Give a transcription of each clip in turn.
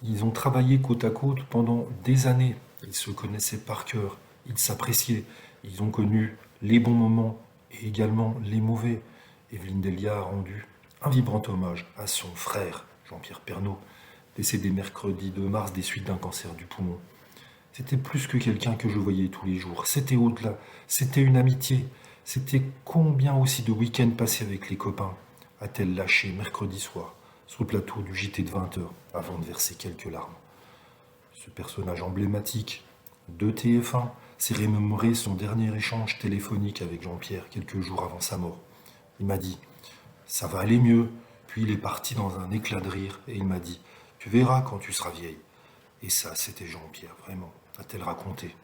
Ils ont travaillé côte à côte pendant des années. Ils se connaissaient par cœur, ils s'appréciaient, ils ont connu les bons moments et également les mauvais. Evelyne Delia a rendu un vibrant hommage à son frère, Jean-Pierre Pernaut, décédé mercredi 2 mars des suites d'un cancer du poumon. C'était plus que quelqu'un que je voyais tous les jours, c'était au-delà, c'était une amitié, c'était combien aussi de week-ends passés avec les copains a-t-elle lâché mercredi soir sur le plateau du JT de 20 heures avant de verser quelques larmes. Ce personnage emblématique de TF1 s'est remémoré son dernier échange téléphonique avec Jean-Pierre quelques jours avant sa mort. Il m'a dit ça va aller mieux. Puis il est parti dans un éclat de rire et il m'a dit tu verras quand tu seras vieille. Et ça, c'était Jean-Pierre, vraiment, a-t-elle raconté.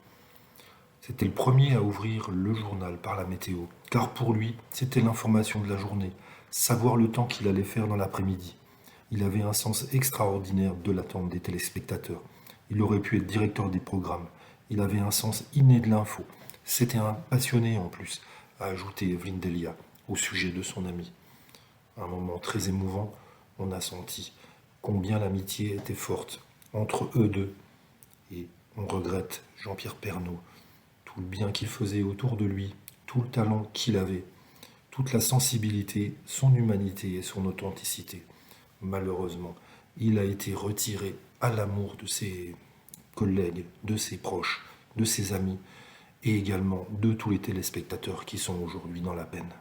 C'était le premier à ouvrir le journal par la météo, car pour lui, c'était l'information de la journée, savoir le temps qu'il allait faire dans l'après-midi. Il avait un sens extraordinaire de l'attente des téléspectateurs. Il aurait pu être directeur des programmes. Il avait un sens inné de l'info. C'était un passionné en plus, a ajouté Evelyne Delia au sujet de son ami. Un moment très émouvant, on a senti combien l'amitié était forte entre eux deux. Et on regrette Jean-Pierre Pernaut, tout le bien qu'il faisait autour de lui, tout le talent qu'il avait, toute la sensibilité, son humanité et son authenticité. Malheureusement, il a été retiré à l'amour de ses collègues, de ses proches, de ses amis et également de tous les téléspectateurs qui sont aujourd'hui dans la peine.